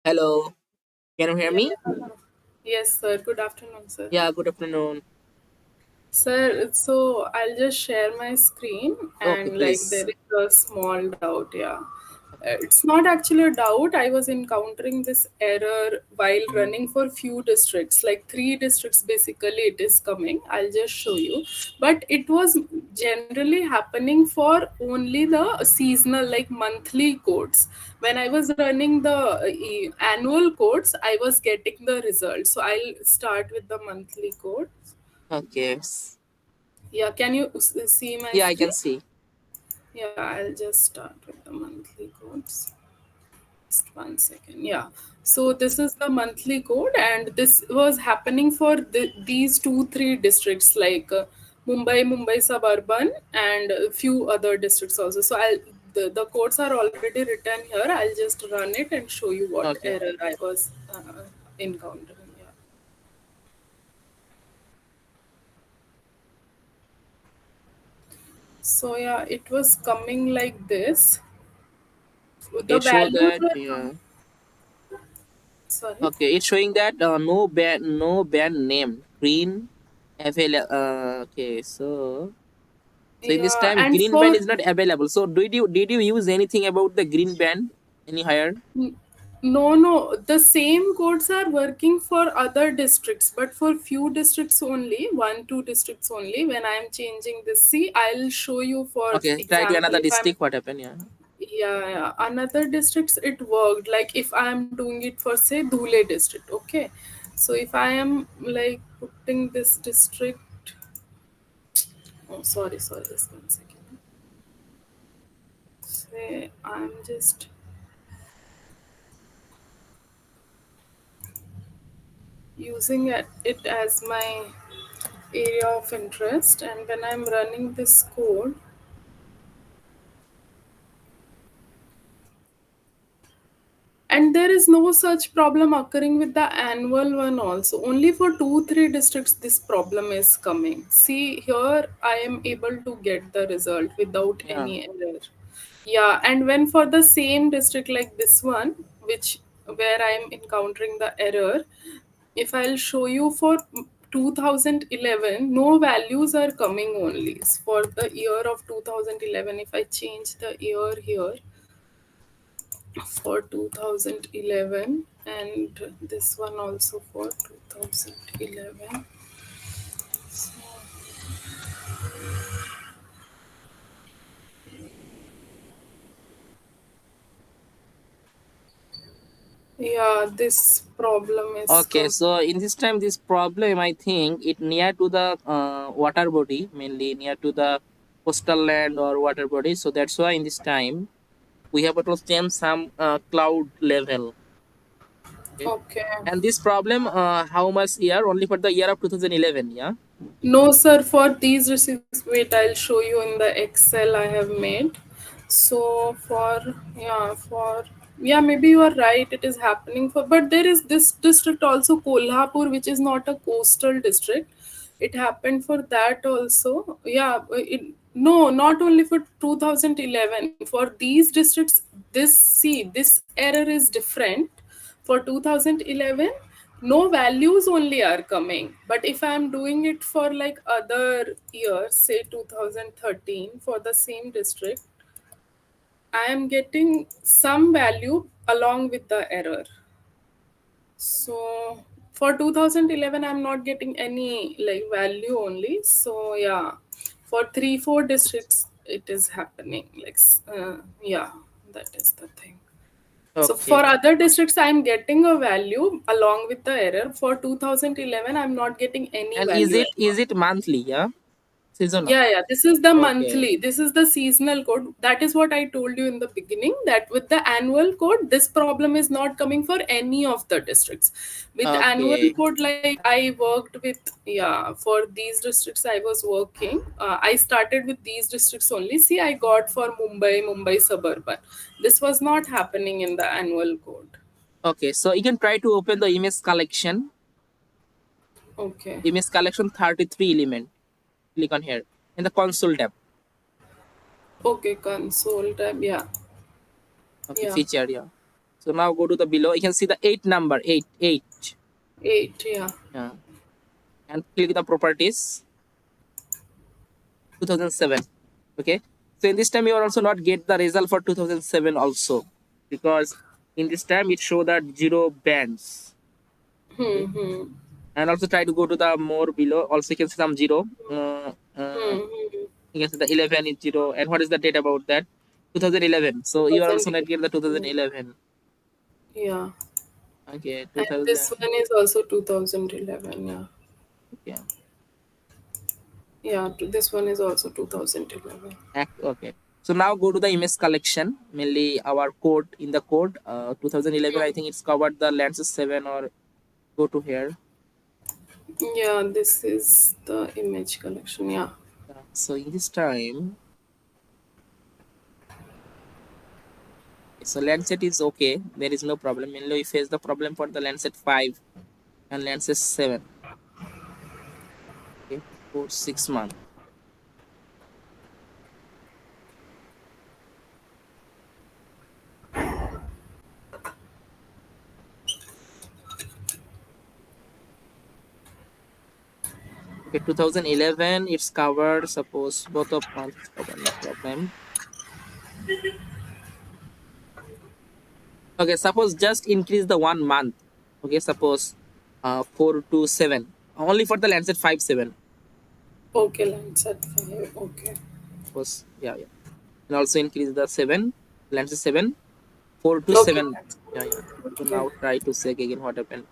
Hello, can you hear Yeah. me? Yes, sir. Good afternoon, sir. Yeah, good afternoon. Sir, so I'll just share my screen Okay, and like please. there is a small doubt, yeah. It's not actually a doubt. I was encountering this error while Mm, running for few districts, like three districts basically it is coming. I'll just show you. But it was generally happening for only the seasonal, like monthly codes. When I was running the annual codes, I was getting the results. So I'll start with the monthly code. okay. Yeah, can you see my Yeah, I can screen? see. Yeah, I'll just start with the monthly codes. Just 1 second. Yeah. So this is the monthly code, and this was happening for these two, three districts like Mumbai Suburban, and a few other districts also. So the codes are already written here. I'll just run it and show you what Okay. error I was encountering. Yeah. So yeah, it was coming like this. Okay, The it show values that. were Yeah. sorry. Okay, it's showing that no band name green available. Okay, so in this Yeah, time and green band for is not available. So did you use anything about the green band any higher? no, the same codes are working for other districts, but for few districts only, one, two districts only. When I am changing this, see, I'll show you for Okay, try to example. another If I'm district. What happened? Yeah. yeah, another districts it worked. Like if I am doing it for say Dhule district, okay. So if I am like putting this district, oh sorry, just 1 second. Say I'm just using it as my area of interest, and when I'm running this code, and there is no such problem occurring with the annual one also, only for 2 3 districts this problem is coming. See here, I am able to get the result without Yeah. any error. Yeah, and when for the same district like this one, which where I am encountering the error, if I'll show you for 2011, no values are coming only. For the year of 2011, if I change the year here for 2011, and this one also for 2011. Yeah, this problem is Okay, so in this time, this problem, I think it near to the water body, mainly near to the coastal land or water body. So that's why in this time we have to change some cloud level. Okay, okay. and this problem, how much year? Only for the year of 2011. Yeah. No, sir, for these receipts, wait, I'll show you in the Excel I have made. So yeah, maybe you are right, it is happening for, but there is this district also, Kolhapur, which is not a coastal district. It happened for that also. Yeah, no, not only for 2011. For these districts, this error is different. For 2011, no values only are coming, but if I am doing it for like other years, say 2013, for the same district, I am getting some value along with the error. So for 2011, I'm not getting any like value only. So yeah, for 3 4 districts it is happening, like yeah, that is the thing. So for Okay. other districts, I'm getting a value along with the error. For 2011, I'm not getting any And is value it at all. is it monthly? Yeah, seasonal. Yeah, yeah. This is the Okay. monthly. This is the seasonal code. That is what I told you in the beginning, that with the annual code, this problem is not coming for any of the districts. With annual Okay. code, like I worked with, yeah, for these districts I was working. I started with these districts only. See, I got for Mumbai Suburban. This was not happening in the annual code. Okay. So you can try to open the image collection. Okay. Image collection 33 element. Click on here in the console tab. Okay, console tab. Yeah. Okay, Yeah. feature, yeah. So now go to the below. You can see the 8 number, 8. 8, yeah. Yeah. And click the properties, 2007. Okay. So in this time, you will also not get the result for 2007 also, because in this time it show that 0 bands. Okay. And also try to go to the more below. Also you can see some 0. You can see the 11 is 0. And what is the date about that? 2011. So you are also not get the 2011. Yeah. Okay, And this 2000. one is also 2011, yeah. Okay. Yeah, this one is also 2011. Okay. So now go to the image collection. Mainly our code in the code. 2011. I think it's covered the lenses 7, or go to here. Yeah, this is the image collection, yeah. So in this time, so Lancet is okay. There is no problem. Mainly we face the problem for the Lancet 5 and Lancet 7. Okay, for 6 months. Okay, 2011 it's covered. Suppose both of months is covered, no problem. Okay, suppose just increase the 1 month. Okay, suppose 4 to 7. Only for the Lancet 5 7. Okay, Landsat 5, okay. Suppose, yeah. And also increase the 7, Lancet 7, 4 to Okay, 7. that's Yeah. good. So Okay. now try to check again what happened.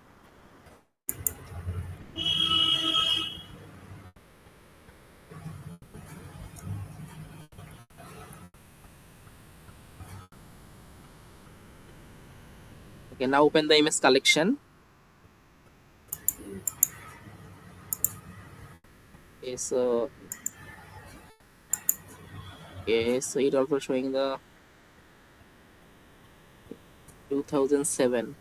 Okay, now open the image collection. Okay, so it also showing the 2007.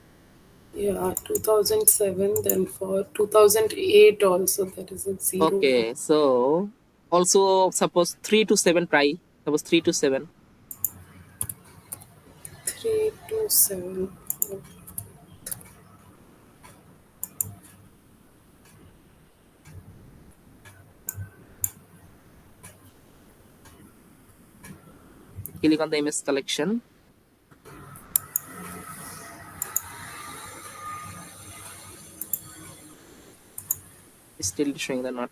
Yeah, 2007, then for 2008 also there is a 0. Okay, so also suppose 3 to 7 try. Suppose 3 to 7. 327. Click on the image collection. It's still showing the not.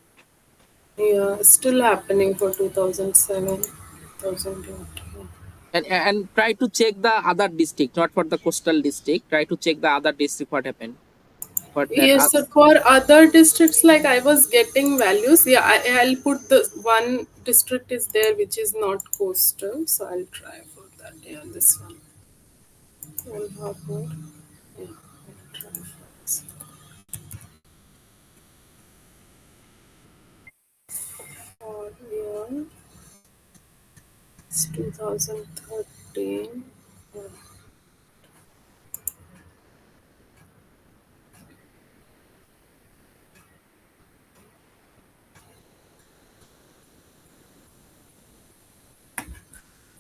Yeah, still happening for 2007, 2008. Yeah. And try to check the other district, not for the coastal district. Try to check the other district what happened. For that, Yes, so for other districts, like I was getting values. Yeah, I'll put the one district is there which is not coastal, so I'll try for that. Yeah, this one. One harbor. Yeah, I'll try for this. For year, it's 2013. Yeah.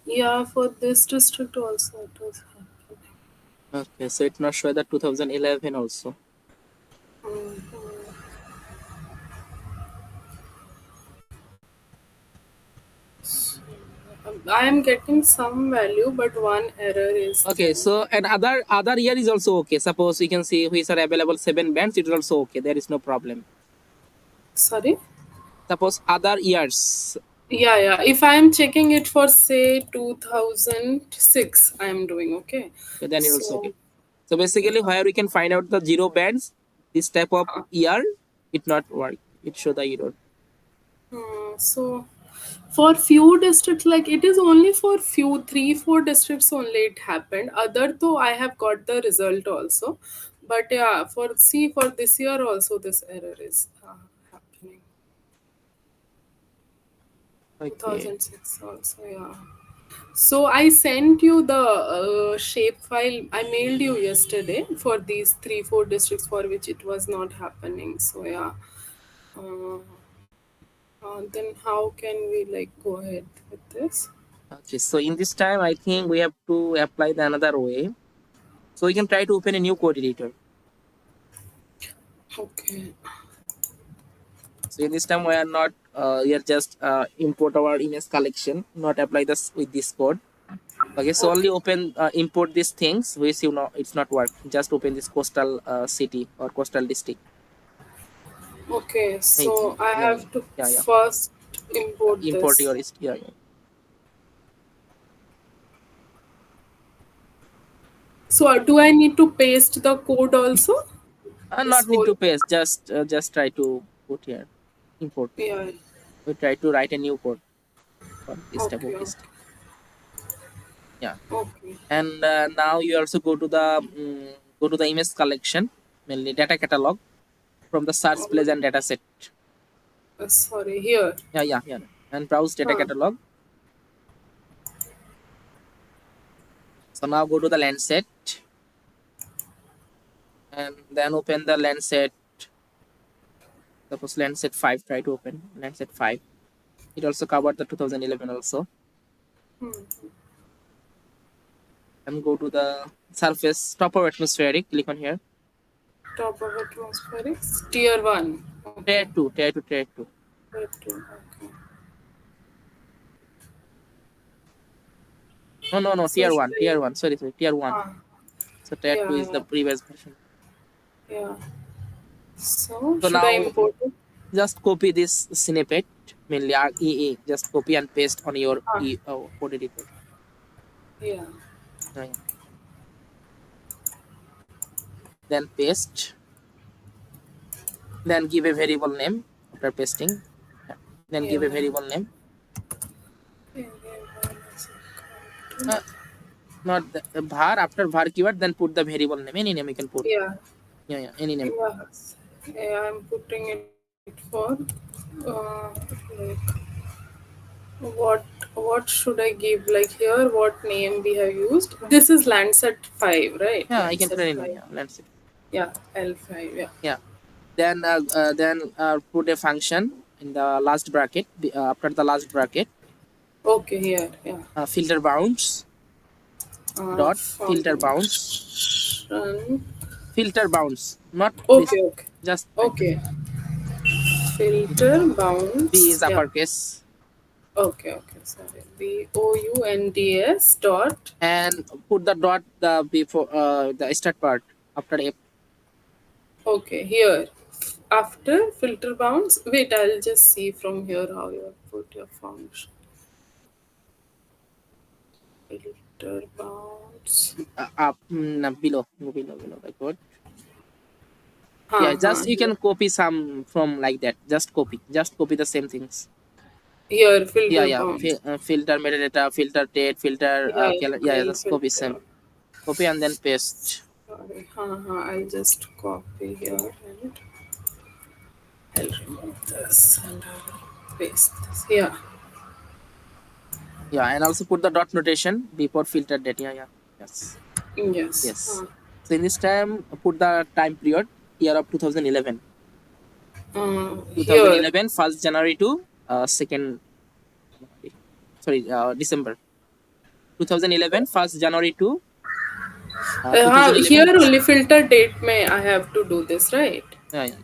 Yeah, for this district also it was happening. okay, so it's not sure that 2011 also. I am getting some value, but one error is Okay, there. so and other year is also okay. Suppose you can see which are available 7 bands, it is also okay. There is no problem. Sorry? Suppose other years, Yeah, yeah. If I am checking it for say 2006, I am doing okay. okay, then it also So, okay. So basically, yeah. where we can find out the 0 bands, this type of year, it not work. It show the error. So for few districts, like it is only for few 3 4 districts only it happened. Other though I have got the result also, but yeah, for this year also this error is happening. Okay. 2006 also, yeah. So I sent you the shape file. I mailed you yesterday for these 3 4 districts for which it was not happening. So yeah. Uh, then how can we like go ahead with this? Okay. So in this time, I think we have to apply the another way. So you can try to open a new code editor. Okay. So in this time we are not we are just import our image collection, not apply this with this code. Okay, so only Okay. open import these things which you know it's not work. Just open this coastal city or coastal district. Okay. Hey, So I yeah, have to yeah, yeah. first import Import this. your yeah, yeah. So do I need to paste the code also? This Not need whole. to paste. Just try to put here import. Yeah. We try to write a new code for this type Okay. of Okay. district. Yeah, Okay. and now you also go to the image collection, mainly data catalog from the search place Alright. and data set. Sorry. Here. Yeah, yeah, yeah. And browse data Huh. catalog. So now go to the land set and then open the land set. Suppose land set 5. Try to open land set 5. It also covered the 2011 also. And go to the surface top of atmospheric. Click on here. Top of atmospheric. Tier 1. Tier Okay. 2, tier 2, tier 2. Tier 2. Okay. No, no, no, So tier should 1, I? tier 1. Sorry, sorry, tier 1. Huh. So tier 2 Yeah. is the Yeah. previous version. Yeah. So So should I now import it? just copy this snippet, mainly REA. Just copy and paste on your Huh. code editor. Yeah. Yeah, yeah. Then paste. Then give a variable name after pasting. Yeah. Then give a Yeah. variable name. Yeah. Uh, Not the var after var keyword. Then put the variable name. Any name you can put. Yeah. Yeah, yeah. Any name. Yes. Yeah, I'm putting it for like what should I give? Like here, what name we have used? This is Landsat 5, right? Yeah, I can put Landsat any name. 5. Yeah, let's see. Yeah, L5. Yeah. Yeah. Then put a function in the last bracket. After the last bracket, Okay, here. Yeah. filter bounds dot filter bounds Function. filter bounds, not this, Okay, okay. just like this. Okay. Filter B is bounds. Yeah. uppercase Okay, okay. Sorry. BOUNDS dot. and put the dot the before the start part after a Okay, here. After filter bounds. Wait, I'll just see from here how you have put your function. Filter bounds. up below, go below like what. Yeah, Huh, huh. just you can copy some from like that. Just copy the same things. Here, Yeah, filter yeah. bounds. Filter metadata, filter date, filter Yeah, yeah, yeah, I'll just copy filter. same. Copy and then paste. Sorry. Huh, huh. I'll just copy here and I'll remove this and I'll paste this. Yeah. Yeah, and also put the dot notation before filter date. Yeah, yeah. Yes. Yes. Yes. So in this time, put the time period year of 2011. Here. 2011 1st January to 2nd sorry December. 2011 1st January to Here 2011. only filter date may I have to do this, right? Yeah, yeah.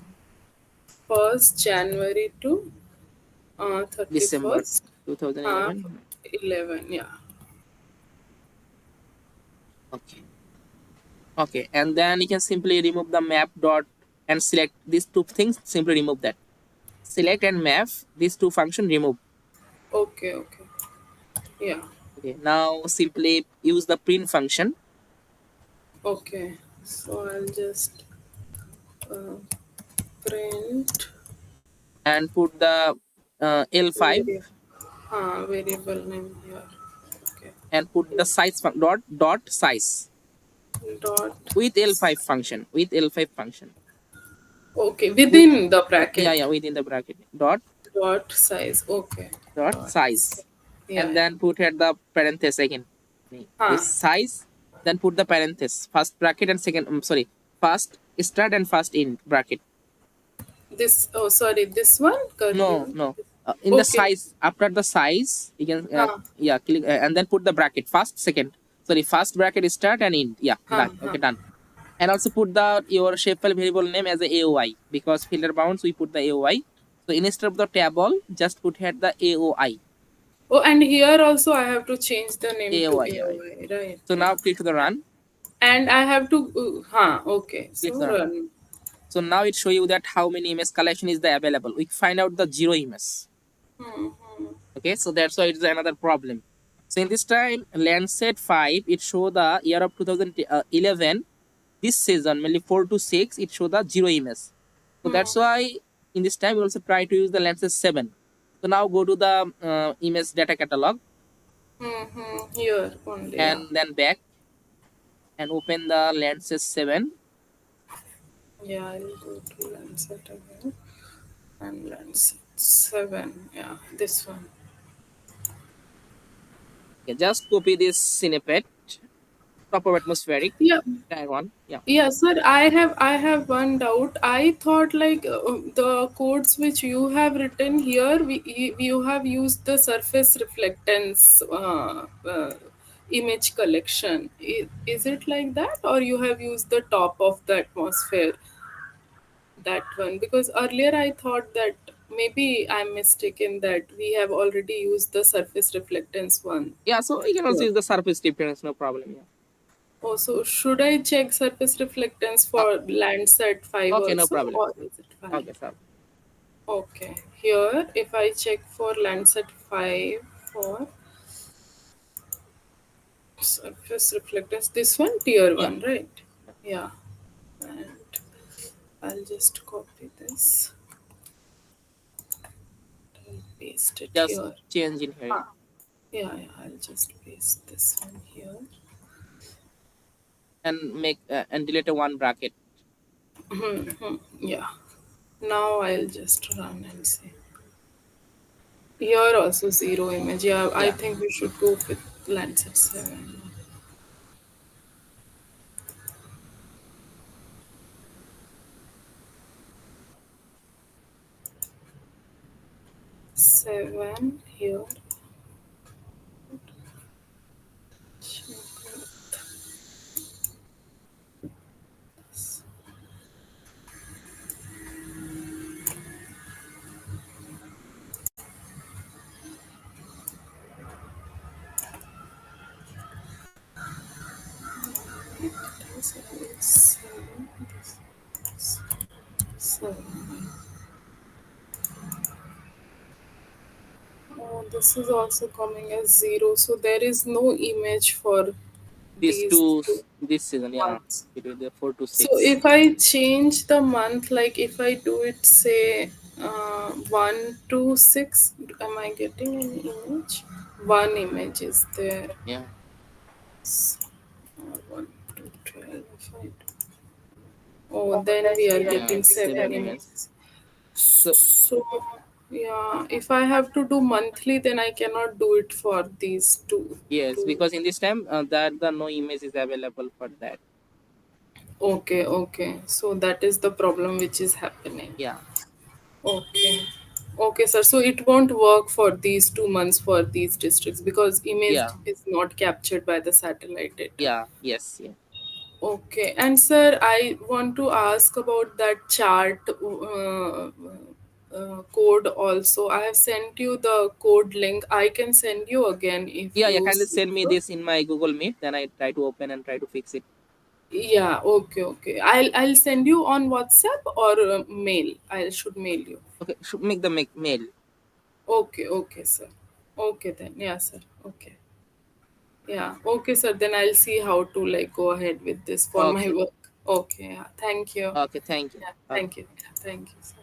1st January to December 31st. 2011. 11, yeah. Okay. Okay, and then you can simply remove the map dot and select these two things. Simply remove that. Select and map these two function remove. Okay, okay. Yeah. Okay. Now simply use the print function Okay. So I'll just uh, print and put the L5 variable name here. Okay. and put the size dot size Dot. with L5 function Okay, with within the yeah, bracket. yeah, within the bracket Dot size. Okay. dot Dot. size Yeah, and yeah. then put here the parenthesis again Huh. this size, then put the parenthesis first bracket and second sorry, first start and first in bracket. This. Oh, sorry. This one. Curly No, one. no. In the Okay. size, after the size, you can Huh. yeah, click and then put the bracket first, second. sorry, first bracket start and end. Yeah, Huh, done. huh. Okay, done. And also put the your shapefile variable name as a AOI, because filter bounds we put the AOI. So instead of the table, just put here the AOI. Oh, and here also I have to change the name to AOI, AOI. AOI, right? So Yeah. now click to the run. And I have to, okay. Click So the run. run. So now it show you that how many image collection is the available. We find out the zero image. Hmm, hmm. Okay, so that's why it's another problem. So in this time, Lancet 5, it show the year of 2011. This season, mainly 4 to 6, it show the zero image. So that's why in this time we also try to use the Lancet 7. So now go to the image data catalog Mm-hmm. Here only, and yeah. then back and open the Lancet 7. Yeah, I'll go to Lancet again. And Lancet 7. Yeah, this one. Okay, just copy this snippet, top of atmospheric, Yeah, tag one. Yeah. yeah, sir. I have one doubt. I thought like the codes which you have written here, you have used the surface reflectance image collection. Is it like that, or you have used the top of the atmosphere, that one? Because earlier I thought that maybe I'm mistaken that we have already used the surface reflectance one. Yeah, so you can also Here. use the surface difference, no problem. Yeah. Oh, so should I check surface reflectance Uh, for Landsat 5 okay, no also, problem. or is it fine? Okay, sir. Okay, here if I check for Landsat 5 for surface reflectance, this one tier Yeah. 1, right? Yeah, and I'll just copy this, I'll paste it Just here. change in here. Ah, yeah, yeah, I'll just paste this one here. And make and delete a one bracket. Yeah, now I'll just run and see. Here also zero image. Yeah, I Yeah. think we should go with Lancet 7. 7 here. Seven, seven. Oh, this is also coming as zero. So there is no image for These these two two this season, yeah. months. Between the 4 to So 6. if I change the month, like if I do it, say 1 to 6, am I getting any image? One image is there. Yeah. 1 to 12. If I do. Oh, then we are Yeah. getting 7 7 image. images. So So, yeah, if I have to do monthly, then I cannot do it for these two. yes, Two. because in this time that the no image is available for that. Okay, okay. So that is the problem which is happening. Yeah. Okay. Okay, sir. So it won't work for these 2 months for these districts because image Yeah. is not captured by the satellite data. Yeah. Yes. Yeah. Okay. And sir, I want to ask about that chart code also. I have sent you the code link. I can send you again if Yeah. Yeah. you Kindly see send me so. this in my Google Meet. Then I try to open and try to fix it. Yeah, okay, okay. I'll send you on WhatsApp or mail. I should mail you. Okay. Should make the mail. Okay, okay, sir. Okay then. Yeah, sir. Okay. Yeah. Okay, sir. Then I'll see how to like go ahead with this for my Okay. work. Okay. Yeah. Thank you. Okay. Thank you. Yeah. Okay. Thank you. Yeah, thank you, sir.